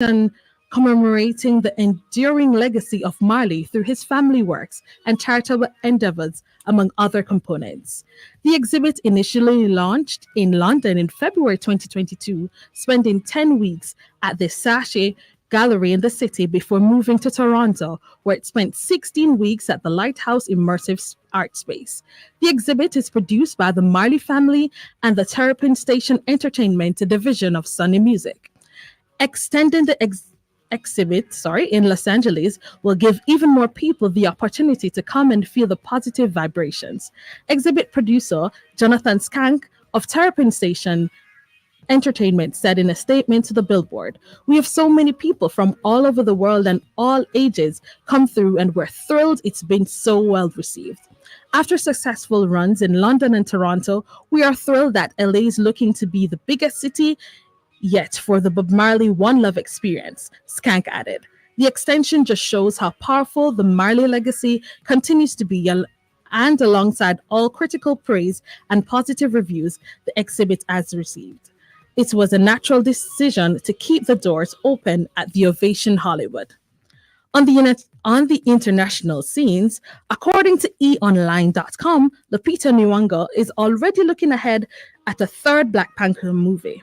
and commemorating the enduring legacy of Marley through his family works and charitable endeavors, among other components. The exhibit initially launched in London in February 2022, spending 10 weeks at the Sache Gallery in the city before moving to Toronto, where it spent 16 weeks at the Lighthouse Immersive Art Space. The exhibit is produced by the Marley family and the Terrapin Station Entertainment Division of Sony Music. Extending the exhibit, in Los Angeles will give even more people the opportunity to come and feel the positive vibrations. Exhibit producer Jonathan Skank of Terrapin Station Entertainment said in a statement to the Billboard, "We have so many people from all over the world and all ages come through, and we're thrilled it's been so well received. After successful runs in London and Toronto, we are thrilled that LA is looking to be the biggest city yet for the Bob Marley One Love experience," Skank added. The extension just shows how powerful the Marley legacy continues to be, and alongside all critical praise and positive reviews the exhibit has received, it was a natural decision to keep the doors open at the Ovation Hollywood. On the international scenes, according to eOnline.com, Lupita Nyong'o is already looking ahead at a third Black Panther movie.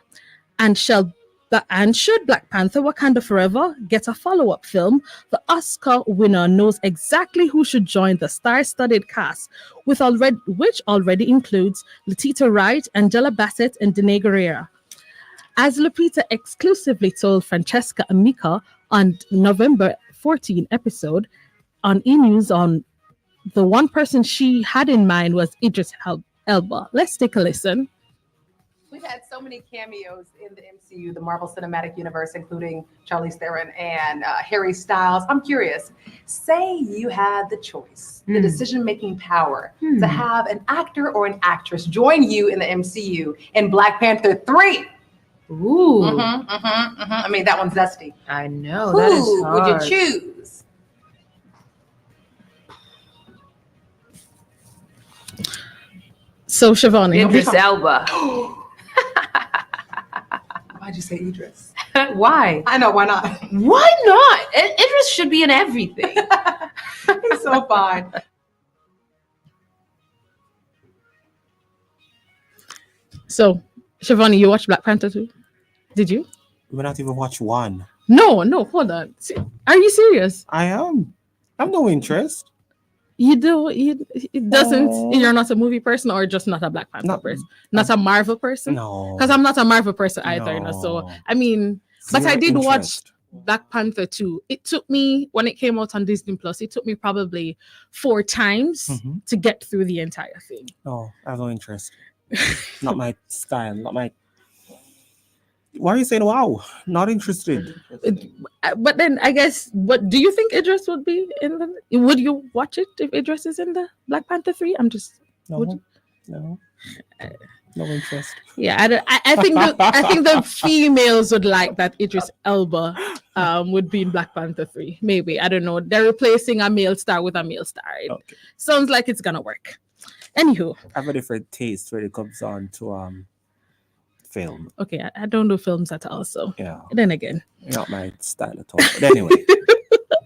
And should Black Panther Wakanda Forever get a follow-up film, the Oscar winner knows exactly who should join the star-studded cast, which already includes Letitia Wright, Angela Bassett, and Denee Guerrero. As Lupita exclusively told Francesca Amica on November 14 episode on E! News, the one person she had in mind was Idris Elba. Let's take a listen. We've had so many cameos in the MCU, the Marvel Cinematic Universe, including Charlize Theron and Harry Styles. I'm curious, say you had the choice, the decision-making power to have an actor or an actress join you in the MCU in Black Panther 3. Ooh. I mean, that one's zesty. I know. Who that is hard. would you choose? So, Shivani. Idris Elba. Why'd you say Idris? Why? I know, why not? Why not? Idris should be in everything. He's so fine. So, Shivani, you watched Black Panther 2? Did you? We not even watch one. No, hold on. Are you serious? I am. I have no interest. You do? It doesn't. You're not a movie person, or just not a Black Panther person? Not a Marvel person? No. Because I'm not a Marvel person either. No. So, I mean, but I did watch Black Panther 2. It took me, when it came out on Disney Plus, it took me probably 4 times to get through the entire thing. No, I have no interest. Not my style. Not my. Why are you saying wow? Not interested. But then I guess, what do you think Idris would be in the? Would you watch it if Idris is in the Black Panther 3? I'm just No interest. Yeah, I think the females would like that Idris Elba would be in Black Panther 3. Maybe, I don't know. They're replacing a male star with a male star. Okay. Sounds like it's gonna work. Anywho, I have a different taste when it comes on to film. Okay, I don't do films at all, so Yeah. Then again, Not my style at all. But anyway.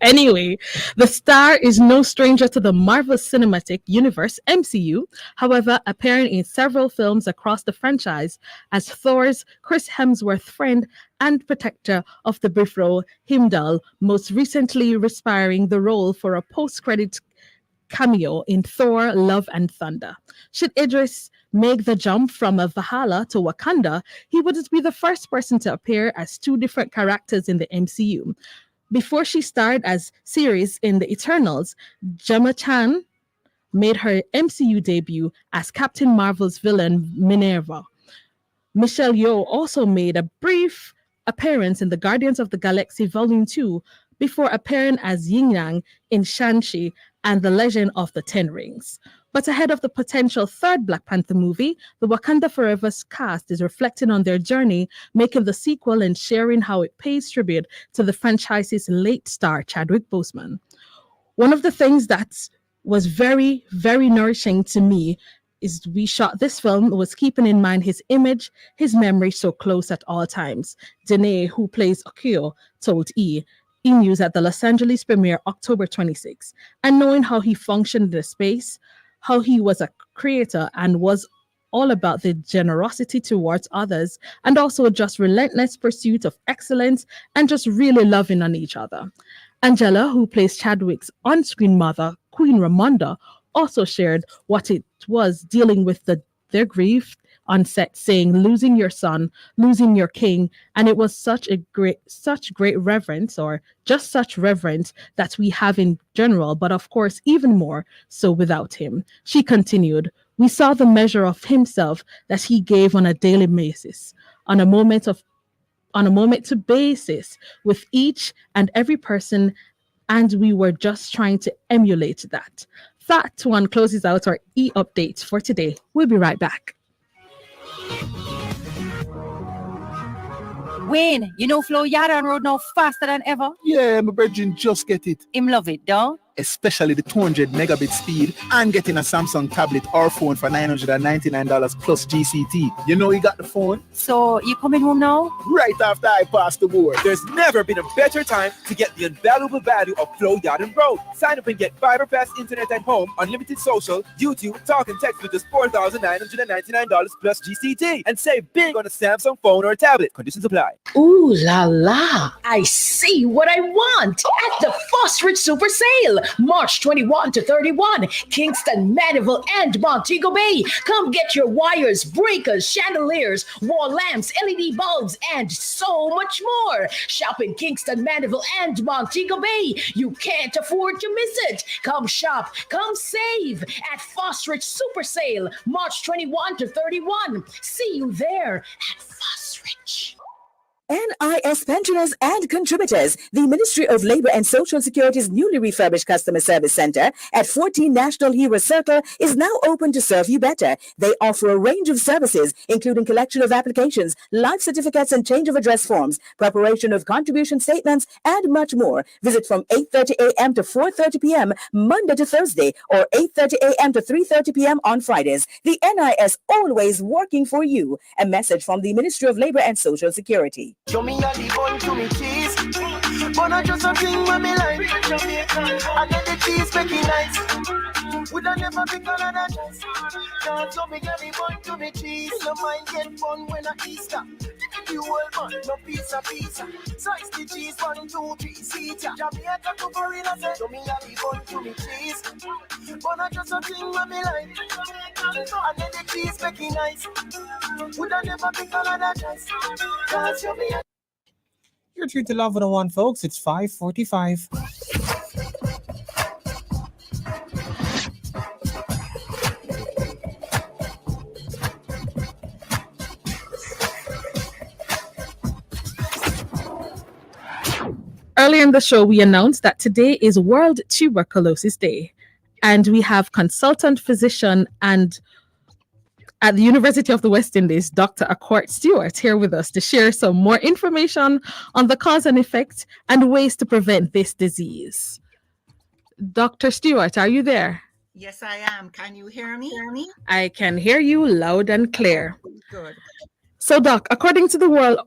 Anyway, the star is no stranger to the Marvel Cinematic Universe, MCU, however, appearing in several films across the franchise as Thor's Chris Hemsworth friend and protector of the Bifrost, Heimdall, most recently respiring the role for a post-credit cameo in Thor, Love and Thunder. Should Idris make the jump from Valhalla to Wakanda, he wouldn't be the first person to appear as 2 different characters in the MCU. Before she starred as Ceres in The Eternals, Gemma Chan made her MCU debut as Captain Marvel's villain Minerva. Michelle Yeoh also made a brief appearance in the Guardians of the Galaxy Volume 2 before appearing as Yin Yang in Shang-Chi and The Legend of the Ten Rings. But ahead of the potential 3rd Black Panther movie, the Wakanda Forever's cast is reflecting on their journey, making the sequel and sharing how it pays tribute to the franchise's late star, Chadwick Boseman. One of the things that was very, very nourishing to me is we shot this film was keeping in mind his image, his memory so close at all times. Danae, who plays Akio, told E! News at the Los Angeles premiere October 26. And knowing how he functioned in the space, how he was a creator and was all about the generosity towards others and also just relentless pursuit of excellence and just really loving on each other. Angela, who plays Chadwick's on-screen mother, Queen Ramonda, also shared what it was dealing with their grief on set, saying losing your son, losing your king, and it was such great reverence, or just such reverence that we have in general, but of course even more so without him. She continued, we saw the measure of himself that he gave on a daily basis, on a moment to basis with each and every person, and we were just trying to emulate that. That one closes out our updates for today. We'll be right back. Wayne, you know Flo Yard Road now faster than ever? Yeah, my brethren just get it. Him love it, don't? Especially the 200 megabit speed and getting a Samsung tablet or phone for $999 plus GCT. You know you got the phone? So, you coming home now? Right after I pass the board. There's never been a better time to get the invaluable value of Flow Yard and Road. Sign up and get fiber fast internet at home, unlimited social, YouTube, talk and text with just $4,999 plus GCT. And save big on a Samsung phone or tablet. Conditions apply. Ooh la la! I see what I want at the Fosrich Super Sale, March 21 to 31, Kingston, Mandeville, and Montego Bay. Come get your wires, breakers, chandeliers, wall lamps, LED bulbs, and so much more. Shop in Kingston, Mandeville, and Montego Bay. You can't afford to miss it. Come shop, come save at Fosrich Super Sale, March 21 to 31. See you there at Fosrich. NIS pensioners and contributors, the Ministry of Labor and Social Security's newly refurbished Customer Service Center at 14 National Hero Circle is now open to serve you better. They offer a range of services, including collection of applications, life certificates and change of address forms, preparation of contribution statements, and much more. Visit from 8:30 a.m. to 4:30 p.m. Monday to Thursday or 8:30 a.m. to 3:30 p.m. on Fridays. The NIS always working for you. A message from the Ministry of Labor and Social Security. Show me a the bun to me cheese, but not just something when me like Jamaica, and then the cheese make it nice. Would I never pick another choice? Can't show me a the bun to me cheese. No mind get fun when I Easter. You whole man, no pizza. Slice the cheese, 1, 2, 3, seater. Jamaica to foreigner say, show me a the bun to me cheese, but not just something when me like, and then the cheese make it nice. Would I never pick another choice? Can't show me a You're tuned to Love 101, folks. It's 5:45. Earlier in the show, we announced that today is World Tuberculosis Day, and we have consultant physician and at the University of the West Indies, Dr. Accord Stewart, here with us to share some more information on the cause and effect and ways to prevent this disease. Dr. Stewart, are you there? Yes, I am. Can you hear me? I can hear you loud and clear. Good. So, Doc, according to the World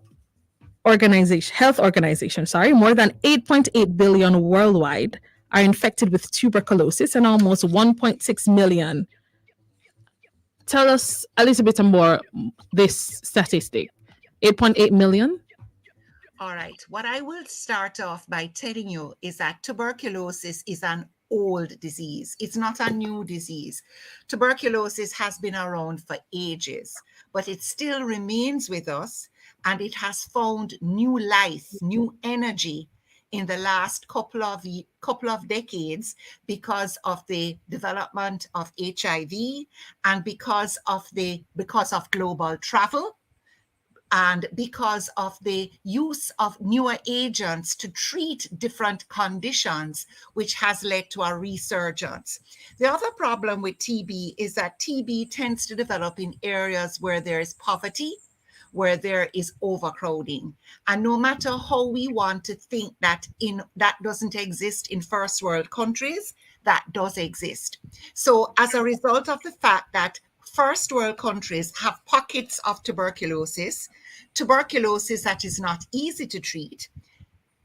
Health Organization, more than 8.8 billion worldwide are infected with tuberculosis and almost 1.6 million. Tell us a little bit more this statistic. 8.8 million? All right. What I will start off by telling you is that tuberculosis is an old disease. It's not a new disease. Tuberculosis has been around for ages, but it still remains with us, and it has found new life, new energy in the last couple of decades because of the development of HIV and because of global travel and because of the use of newer agents to treat different conditions, which has led to a resurgence. The other problem with TB is that TB tends to develop in areas where there is poverty, where there is overcrowding. And no matter how we want to think that doesn't exist in first world countries, that does exist. So as a result of the fact that first world countries have pockets of tuberculosis that is not easy to treat.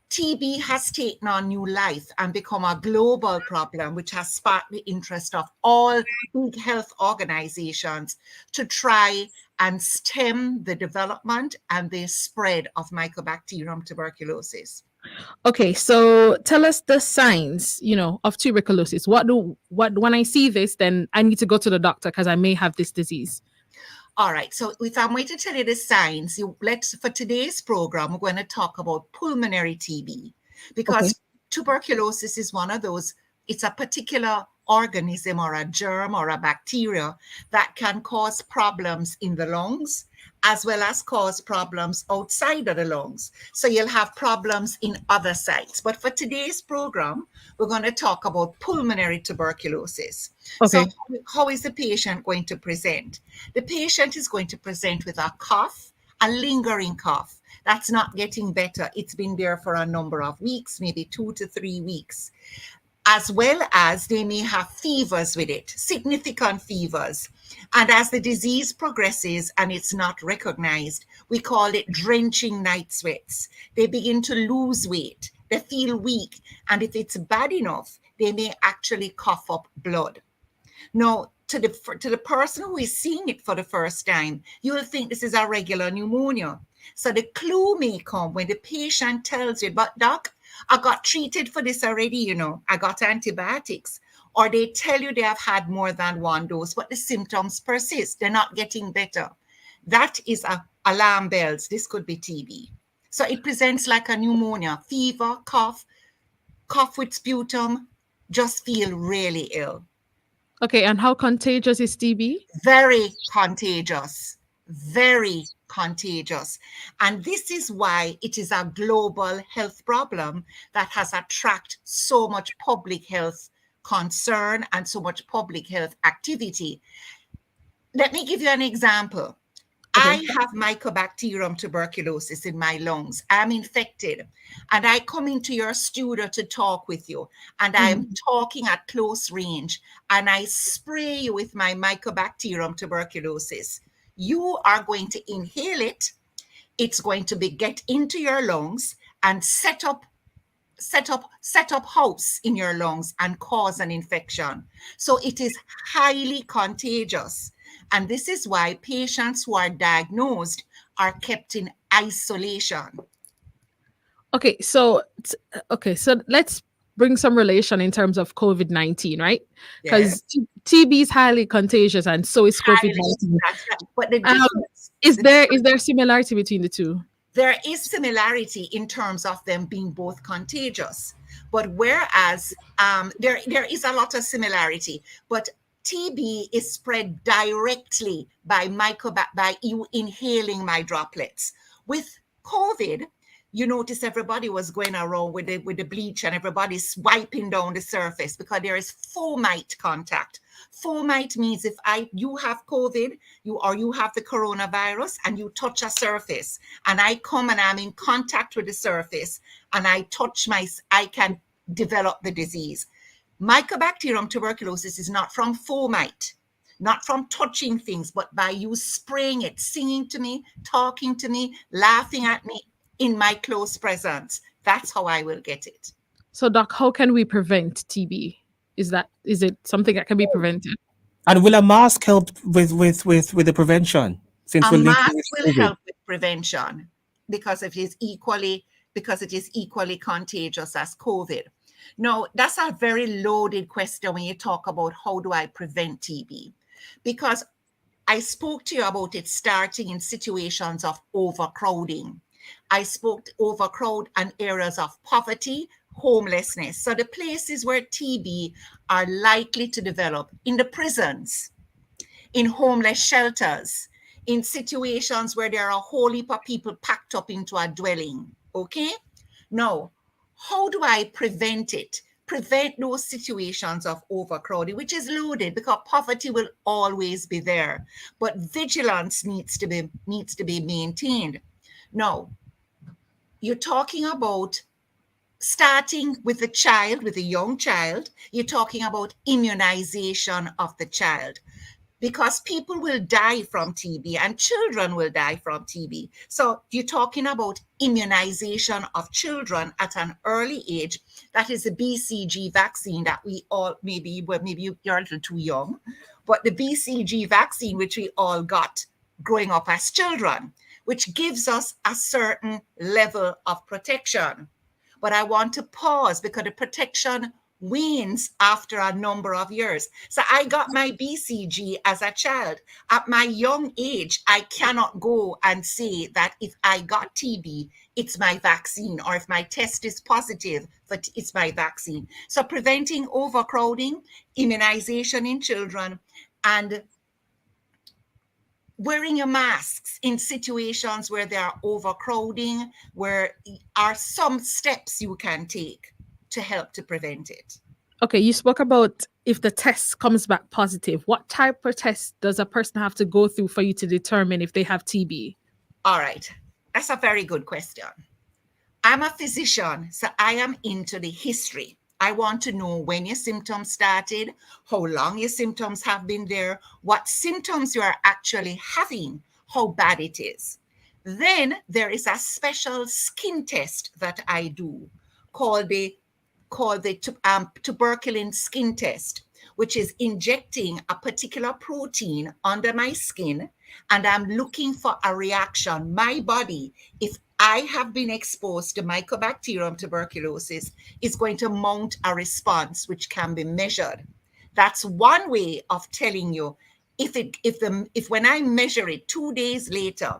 TB has taken on new life and become a global problem, which has sparked the interest of all big health organizations to try and stem the development and the spread of Mycobacterium tuberculosis. Okay, so tell us the signs, of tuberculosis. What when I see this, then I need to go to the doctor because I may have this disease. All right, so if I'm going to tell you the signs, for today's program, we're going to talk about pulmonary TB because tuberculosis is one of those, it's a particular organism or a germ or a bacteria that can cause problems in the lungs as well as cause problems outside of the lungs. So you'll have problems in other sites. But for today's program, we're going to talk about pulmonary tuberculosis. Okay. So how is the patient going to present? The patient is going to present with a cough, a lingering cough. That's not getting better. It's been there for a number of weeks, maybe 2 to 3 weeks. As well as they may have fevers with it, significant fevers. And as the disease progresses and it's not recognized, we call it drenching night sweats. They begin to lose weight, they feel weak, and if it's bad enough, they may actually cough up blood. Now, to the person who is seeing it for the first time, you will think this is a regular pneumonia. So the clue may come when the patient tells you, but doc, I got treated for this already, I got antibiotics. Or they tell you they have had more than one dose, but the symptoms persist. They're not getting better. That is alarm bells. This could be TB. So it presents like a pneumonia, fever, cough with sputum, just feel really ill. Okay, and how contagious is TB? Very contagious. Very contagious. And this is why it is a global health problem that has attracted so much public health concern and so much public health activity. Let me give you an example. Okay. I have Mycobacterium tuberculosis in my lungs. I'm infected and I come into your studio to talk with you and I'm talking at close range and I spray you with my Mycobacterium tuberculosis. You are going to inhale it. It's going to get into your lungs and set up house in your lungs and cause an infection. So it is highly contagious. And this is why patients who are diagnosed are kept in isolation. Okay, so let's bring some relation in terms of COVID-19, right? Because TB is highly contagious and so is COVID-19. Right. But the difference, is there similarity between the two? There is similarity in terms of them being both contagious. But whereas there is a lot of similarity, but TB is spread directly by you inhaling my droplets. With COVID, you notice everybody was going around with the bleach and everybody's wiping down the surface because there is fomite contact. Fomite means if you have COVID, you have the coronavirus and you touch a surface and I come and I'm in contact with the surface and I can develop the disease. Mycobacterium tuberculosis is not from fomite, not from touching things, but by you spraying it, singing to me, talking to me, laughing at me in my close presence. That's how I will get it. So, Doc, how can we prevent TB? Is it something that can be prevented? And will a mask help with the prevention? Since a mask will help with prevention because it is equally contagious as COVID. No, that's a very loaded question when you talk about how do I prevent TB? Because I spoke to you about it starting in situations of overcrowding. I spoke to overcrowd and areas of poverty, homelessness. So the places where TB are likely to develop in the prisons, in homeless shelters, in situations where there are a whole heap of people packed up into a dwelling. Okay? Now, how do I prevent it? Prevent those situations of overcrowding, which is loaded because poverty will always be there. But vigilance needs to be maintained. Now, you're talking about starting with the young child, you're talking about immunization of the child. because people will die from TB and children will die from TB. So you're talking about immunization of children at an early age. That is the BCG vaccine that we all, maybe you're a little too young, but the BCG vaccine, which we all got growing up as children, which gives us a certain level of protection. But I want to pause because the protection wanes after a number of years. So I got my BCG as a child. At my young age, I cannot go and say that if I got TB, it's my vaccine, or if my test is positive, but it's my vaccine. So preventing overcrowding, immunization in children, and wearing your masks in situations where there are overcrowding, where are some steps you can take to help to prevent it. Okay, you spoke about if the test comes back positive. What type of test does a person have to go through for you to determine if they have TB? All right, that's a very good question. I'm a physician, so I am into the history. I want to know when your symptoms started, how long your symptoms have been there, what symptoms you are actually having, how bad it is. Then there is a special skin test that I do called the tuberculin skin test, which is injecting a particular protein under my skin, and I'm looking for a reaction. My body, if I have been exposed to Mycobacterium tuberculosis, is going to mount a response which can be measured. That's one way of telling you if when I measure it 2 days later,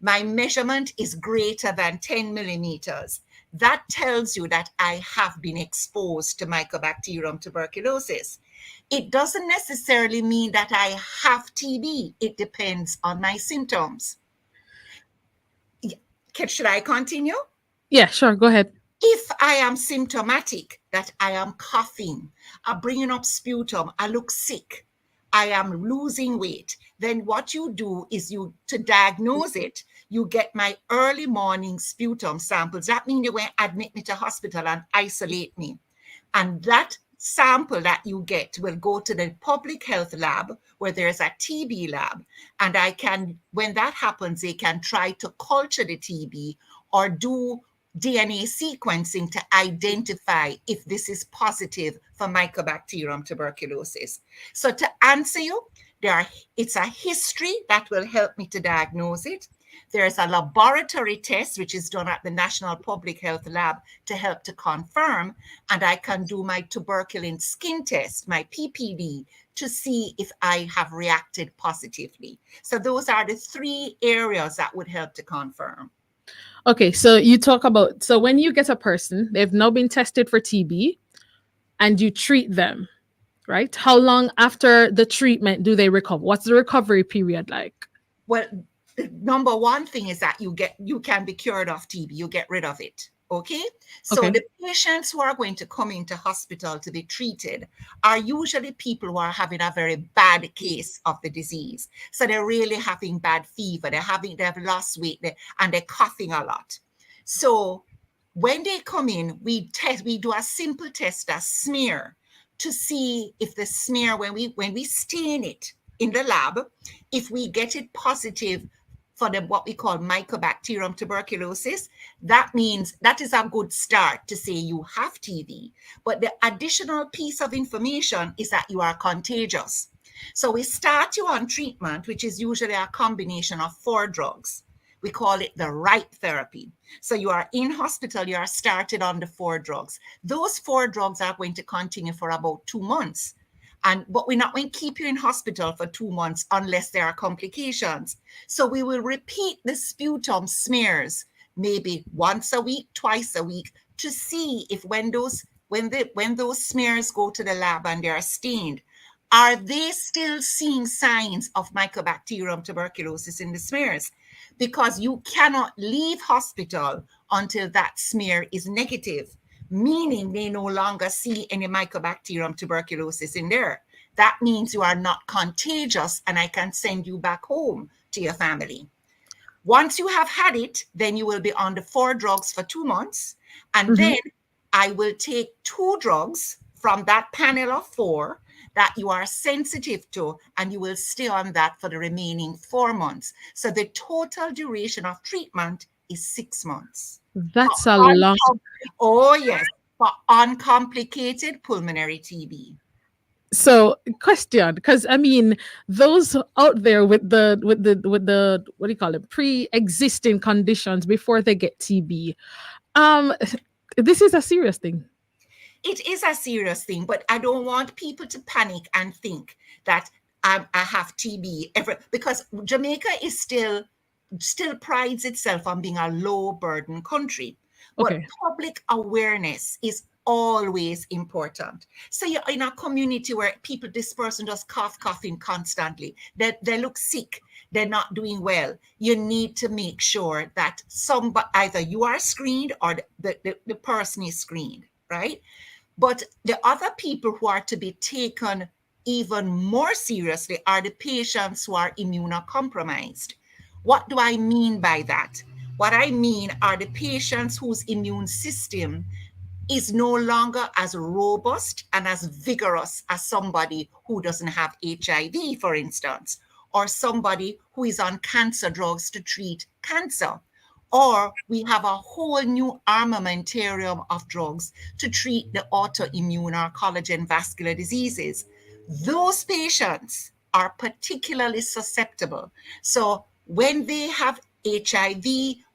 my measurement is greater than 10 millimeters. That tells you that I have been exposed to Mycobacterium tuberculosis. It doesn't necessarily mean that I have TB. It depends on my symptoms. Should I continue? Yeah, sure. Go ahead. If I am symptomatic, that I am coughing, I'm bringing up sputum, I look sick, I am losing weight, then what you do is to diagnose it, you get my early morning sputum samples. That means you won't admit me to hospital and isolate me. And that sample that you get will go to the public health lab where there's a TB lab. And when that happens, they can try to culture the TB or do DNA sequencing to identify if this is positive for Mycobacterium tuberculosis. So to answer you, it's a history that will help me to diagnose it. There's a laboratory test which is done at the National Public Health Lab to help to confirm, and I can do my tuberculin skin test, my PPD, to see if I have reacted positively. So those are the 3 areas that would help to confirm. Okay, so you talk about, so when you get a person, they've now been tested for TB and you treat them, right? How long after the treatment do they recover? What's the recovery period like? Well, the number one thing is that you can be cured of TB, you get rid of it. Okay, so the patients who are going to come into hospital to be treated are usually people who are having a very bad case of the disease. So they're really having bad fever, they've lost weight, and they're coughing a lot. So when they come in, we do a simple test, a smear, to see if the smear, when we stain it in the lab, if we get it positive for what we call Mycobacterium tuberculosis, that means that is a good start to say you have TB. But the additional piece of information is that you are contagious. So we start you on treatment, which is usually a combination of 4 drugs. We call it the right therapy. So you are in hospital, you are started on the 4 drugs. Those 4 drugs are going to continue for about 2 months. But we're not going to keep you in hospital for 2 months unless there are complications. So we will repeat the sputum smears maybe once a week, twice a week, to see if when those smears go to the lab and they are stained, are they still seeing signs of Mycobacterium tuberculosis in the smears? Because you cannot leave hospital until that smear is negative, meaning they no longer see any Mycobacterium tuberculosis in there. That means you are not contagious and I can send you back home to your family. Once you have had it, then you will be on the 4 drugs for 2 months. And then I will take 2 drugs from that panel of 4 that you are sensitive to, and you will stay on that for the remaining 4 months. So the total duration of treatment is 6 months. That's a long. Oh, yes, for uncomplicated pulmonary TB. So, question, because I mean, those out there with the what do you call it, pre-existing conditions before they get TB, this is a serious thing. It is a serious thing, but I don't want people to panic and think that I have TB because Jamaica is still prides itself on being a low burden country. But Okay. public awareness is always important. So you're in a community where this person just coughing constantly. They look sick. They're not doing well. You need to make sure that either you are screened or the person is screened, right? But the other people who are to be taken even more seriously are the patients who are immunocompromised. What do I mean by that? What I mean are the patients whose immune system is no longer as robust and as vigorous as somebody who doesn't have HIV, for instance, or somebody who is on cancer drugs to treat cancer. Or we have a whole new armamentarium of drugs to treat the autoimmune or collagen vascular diseases. Those patients are particularly susceptible. So when they have HIV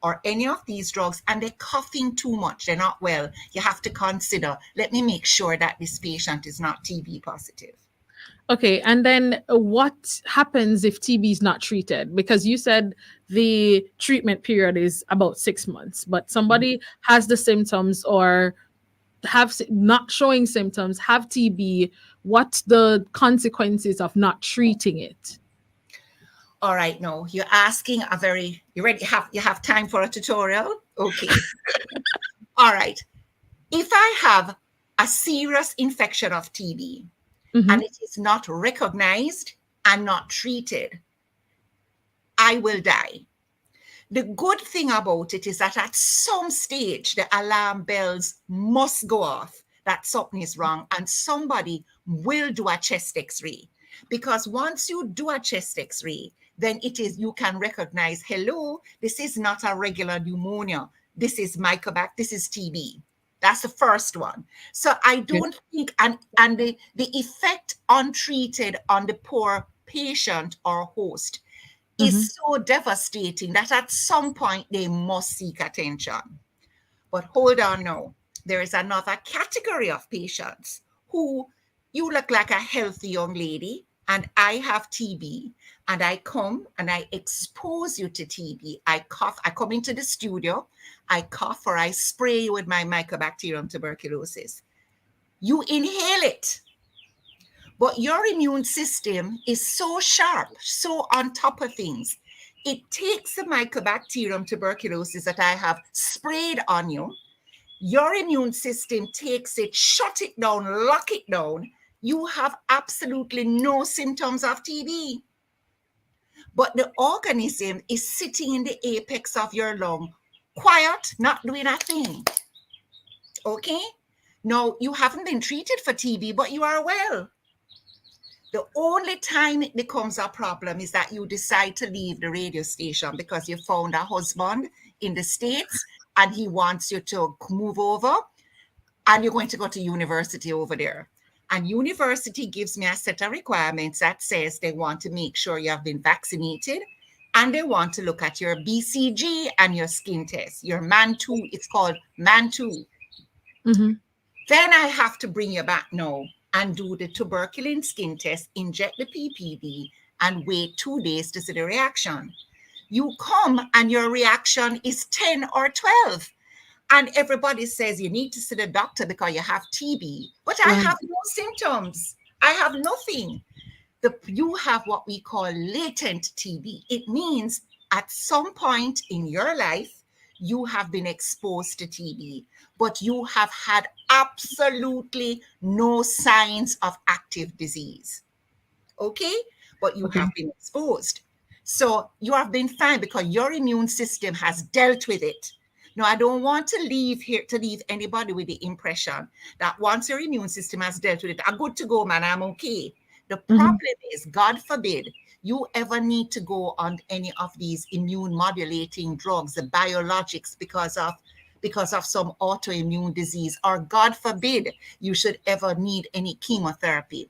or any of these drugs and they're coughing too much, they're not well, you have to consider, let me make sure that this patient is not TB positive. Okay, and then what happens if TB is not treated? Because you said the treatment period is about 6 months, but somebody has the symptoms or not showing symptoms, have TB. What's the consequences of not treating it? All right, no, you're asking you ready? You have time for a tutorial? Okay. All right. If I have a serious infection of TB, and it is not recognized and not treated, I will die. The good thing about it is that at some stage, the alarm bells must go off that something is wrong, and somebody will do a chest x-ray. Because once you do a chest x-ray, then you can recognize, hello, this is not a regular pneumonia. This is mycobacteria, this is TB. That's the first one. So I don't think, and the effect untreated on the poor patient or host is so devastating that at some point they must seek attention. But hold on now. There is another category of patients who you look like a healthy young lady and I have TB and I come and I expose you to TB. I cough, I come into the studio, I cough or I spray you with my Mycobacterium tuberculosis. You inhale it, but your immune system is so sharp, so on top of things. It takes the Mycobacterium tuberculosis that I have sprayed on you. Your immune system takes it, shut it down, lock it down. You have absolutely no symptoms of TB. But the organism is sitting in the apex of your lung, quiet, not doing a thing. Okay? Now, you haven't been treated for TB, but you are well. The only time it becomes a problem is that you decide to leave the radio station because you found a husband in the States and he wants you to move over and you're going to go to university over there. And university gives me a set of requirements that says they want to make sure you have been vaccinated and they want to look at your BCG and your skin test, your MAN2, it's called MAN2. Then I have to bring you back now and do the tuberculin skin test, inject the PPD, and wait 2 days to see the reaction. You come and your reaction is 10 or 12. And everybody says you need to see the doctor because you have TB. But I have no symptoms. I have nothing. You have what we call latent TB. It means at some point in your life, you have been exposed to TB, but you have had absolutely no signs of active disease. Okay? But you have been exposed. So you have been fine because your immune system has dealt with it. Now, I don't want to leave anybody with the impression that once your immune system has dealt with it, I'm good to go, man, I'm okay. The problem is, God forbid, you ever need to go on any of these immune modulating drugs, the biologics, because of some autoimmune disease, or God forbid, you should ever need any chemotherapy.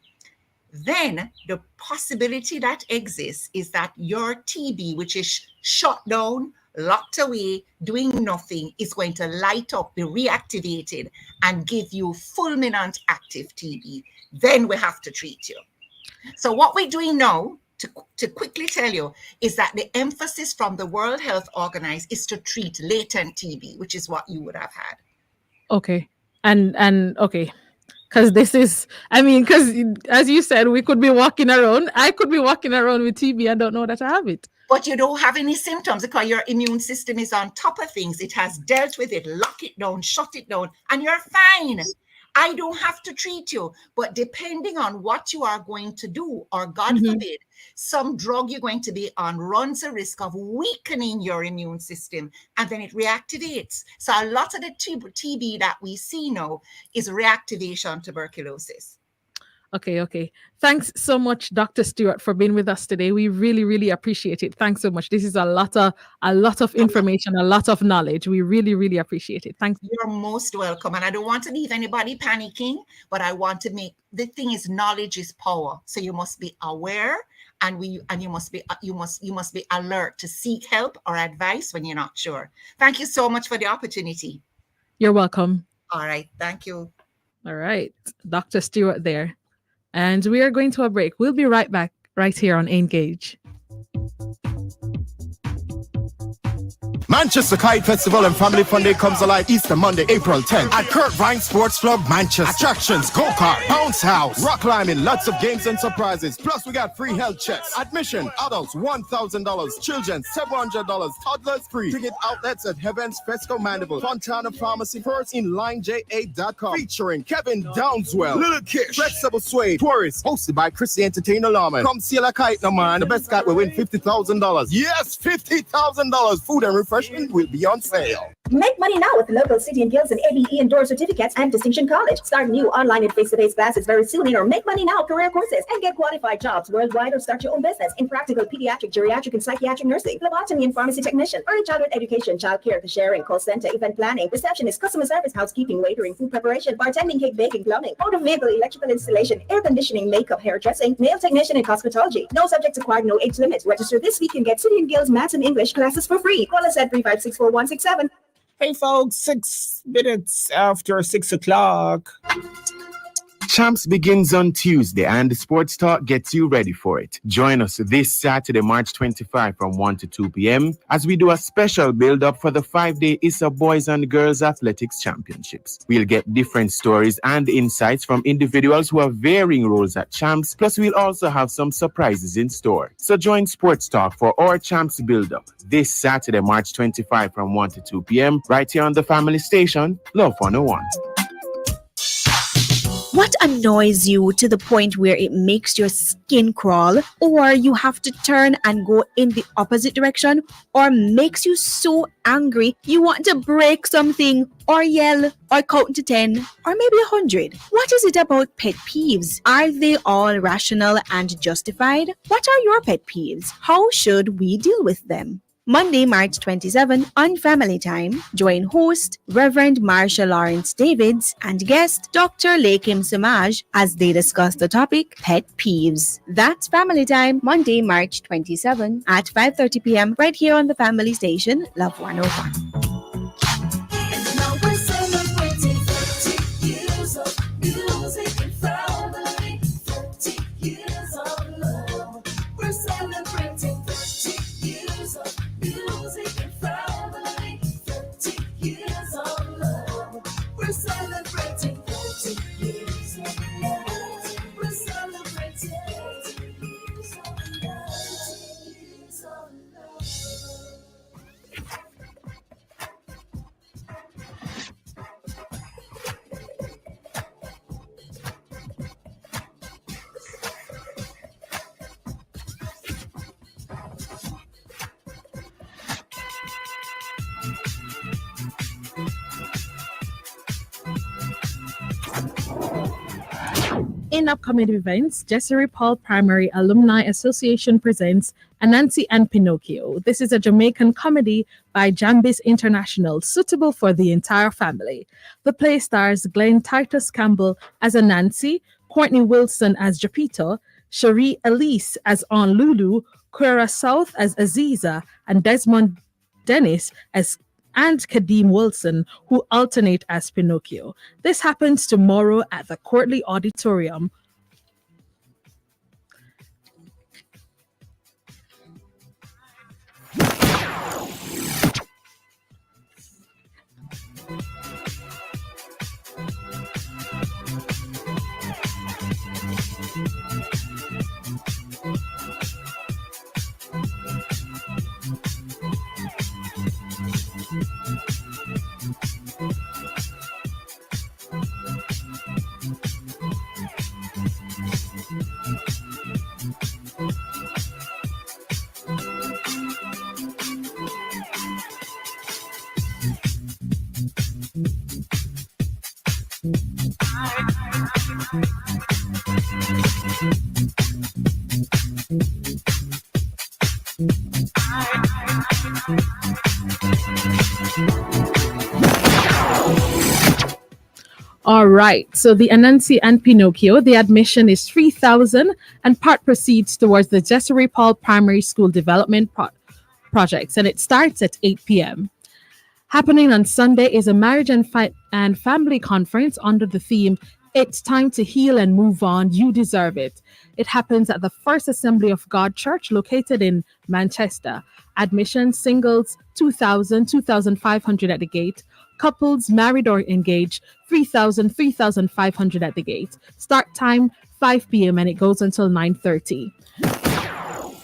Then the possibility that exists is that your TB, which is shut down, locked away, doing nothing, is going to light up, be reactivated, and give you fulminant active TB. Then we have to treat you. So what we're doing now, to quickly tell you, is that the emphasis from the World Health Organization is to treat latent TB, which is what you would have had. Okay. And okay. Because because as you said, we could be walking around. I could be walking around with TB and don't know that I have it. But you don't have any symptoms because your immune system is on top of things. It has dealt with it, lock it down, shut it down, and you're fine. I don't have to treat you. But depending on what you are going to do, or God forbid, some drug you're going to be on runs a risk of weakening your immune system, and then it reactivates. So a lot of the TB that we see now is reactivation tuberculosis. Okay. Thanks so much, Dr. Stewart, for being with us today. We really, really appreciate it. Thanks so much. This is a lot of information, a lot of knowledge. We really, really appreciate it. Thanks. You're most welcome. And I don't want to leave anybody panicking, but I want to make the thing is knowledge is power. So you must be aware, and you must be alert to seek help or advice when you're not sure. Thank you so much for the opportunity. You're welcome. All right. Thank you. All right. Dr. Stewart there. And we are going to a break. We'll be right back right here on Engage. Manchester Kite Festival and Family Fun Day comes alive Easter Monday, April 10th at Kurt Vine Sports Club, Manchester. Attractions, go-kart, bounce house, rock climbing, lots of games and surprises. Plus, we got free health checks. Admission, adults $1,000, children $700, toddlers free. Ticket outlets at Heavens, Fesco Mandeville, Fontana Pharmacy, first in line ja.com. Featuring Kevin Downswell, Little Kish, Flexible Suede, Tourist, hosted by Chrissy Entertainer Lawman. Come see a kite, no man. The best kite will win $50,000. Yes, $50,000. Food and refreshment will be on sale. Make money now with the local City and Guilds and ABE endorsed certificates and Distinction College. Start new online and face-to-face classes very soon in our Make Money Now career courses and get qualified jobs worldwide, or start your own business in practical pediatric, geriatric, and psychiatric nursing, phlebotomy and pharmacy technician, early childhood education, child care, cashiering, call center, event planning, receptionist, customer service, housekeeping, waitering, food preparation, bartending, cake baking, plumbing, motor vehicle, electrical installation, air conditioning, makeup, hairdressing, nail technician, and cosmetology. No subjects required, no age limit. Register this week and get City and Guilds Maths and English classes for free. Call us at 3564167. Hey folks, 6 minutes after 6 o'clock. Champs begins on Tuesday, and the Sports Talk gets you ready for it. Join us this Saturday, March 25 from 1 to 2 p.m. as we do a special build-up for the 5-day ISA Boys and Girls Athletics Championships. We'll get different stories and insights from individuals who have varying roles at Champs, plus we'll also have some surprises in store. So join Sports Talk for our Champs build-up this Saturday, March 25 from 1 to 2 p.m. right here on the Family Station, Love 101. What annoys you to the point where it makes your skin crawl, or you have to turn and go in the opposite direction, or makes you so angry you want to break something, or yell, or count to 10, or maybe 100? What is it about pet peeves? Are they all rational and justified? What are your pet peeves? How should we deal with them? Monday, March 27 on Family Time, join host Reverend Marsha Lawrence Davids and guest Dr. Lakim Samaj as they discuss the topic Pet Peeves. That's Family Time, Monday, March 27 at 5:30 p.m. right here on the Family Station, Love 101. In upcoming events, Jessery Paul Primary Alumni Association presents Anansi and Pinocchio. This is a Jamaican comedy by Jambis International, suitable for the entire family. The play stars Glenn Titus Campbell as Anansi, Courtney Wilson as Japito, Cherie Elise as Aunt Lulu, Quera South as Aziza, and Desmond Dennis as and Kadeem Wilson, who alternate as Pinocchio. This happens tomorrow at the Courtly Auditorium. All right. So the Anansi and Pinocchio, the admission is 3,000 and part proceeds towards the Jessery Paul Primary School Development Projects, and it starts at 8 p.m. Happening on Sunday is a marriage and family conference under the theme "It's Time to Heal and Move On. You Deserve It." It happens at the First Assembly of God Church located in Manchester. Admission singles 2,000, 2,500 at the gate. Couples married or engaged 3,000, 3,500 at the gate. Start time 5 p.m. and it goes until 9:30.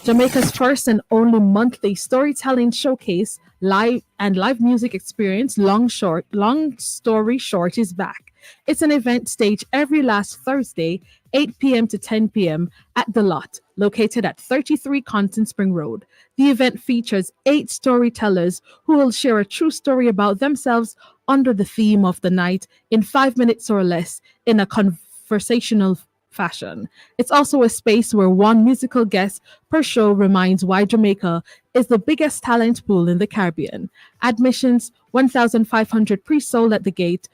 Jamaica's first and only monthly storytelling showcase, live music experience, Long Story Short is back. It's an event staged every last Thursday, 8 p.m. to 10 p.m. at The Lot, located at 33 Conton Spring Road. The event features 8 storytellers who will share a true story about themselves under the theme of the night in 5 minutes or less in a conversational fashion. It's also a space where one musical guest per show reminds why Jamaica is the biggest talent pool in the Caribbean. Admissions 1,500 pre-sold at the gate,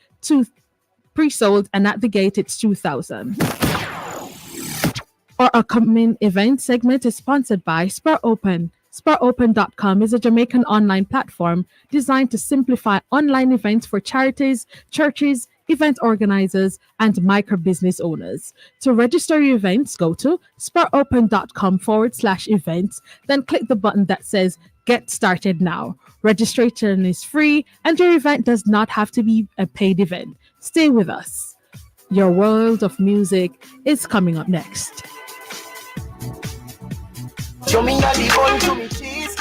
pre-sold, and at the gate it's 2,000. Our upcoming event segment is sponsored by Spur Open. SpurOpen.com is a Jamaican online platform designed to simplify online events for charities, churches, event organizers, and micro business owners. To register your events, go to SpurOpen.com/events, then click the button that says Get Started Now. Registration is free and your event does not have to be a paid event. Stay with us. Your world of music is coming up next. Show me how the bun to me cheese.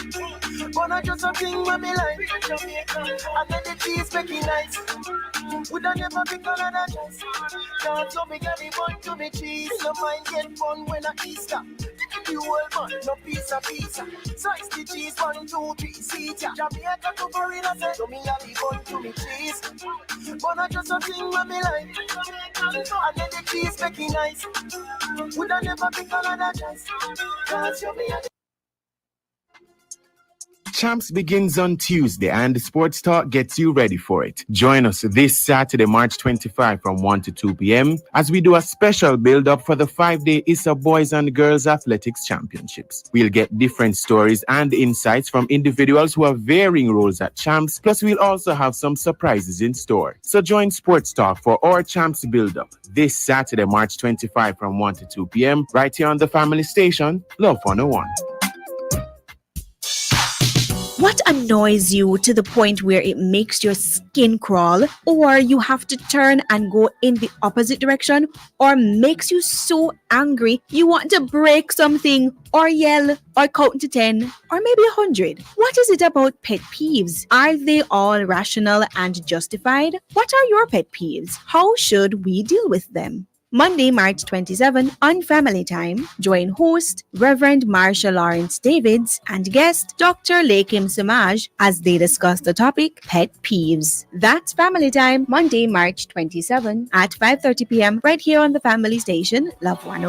But not just a thing when me like Jamaica. And then the cheese make it nice. Would I never be Kalando choice? Can't show me how the bun to me cheese. No mind get fun when I Easter. You whole bun, no pizza. Slice the cheese, 1, 2, 3, seat ya. Jamaica to Florida say, show me how the bun to me cheese. But not just a thing when me like Jamaica. And then the cheese make it nice. Would I never be Kalando choice? Can't show me how the Champs begins on Tuesday and Sports Talk gets you ready for it. Join us this Saturday, March 25 from 1 to 2 p.m. as we do a special build-up for the 5-day ISA Boys and Girls Athletics Championships. We'll get different stories and insights from individuals who have varying roles at Champs, plus we'll also have some surprises in store. So join Sports Talk for our Champs build-up this Saturday, March 25 from 1 to 2 p.m. right here on the family station, Love 101. What annoys you to the point where it makes your skin crawl, or you have to turn and go in the opposite direction, or makes you so angry you want to break something, or yell, or count to 10, or maybe 100? What is it about pet peeves? Are they all rational and justified? What are your pet peeves? How should we deal with them? Monday, March 27 on Family Time. Join host Reverend Marsha Lawrence Davids and guest Dr. Lakim Samaj as they discuss the topic pet peeves. That's Family Time, Monday, March 27 at 5:30 p.m. right here on the Family Station, Love 101.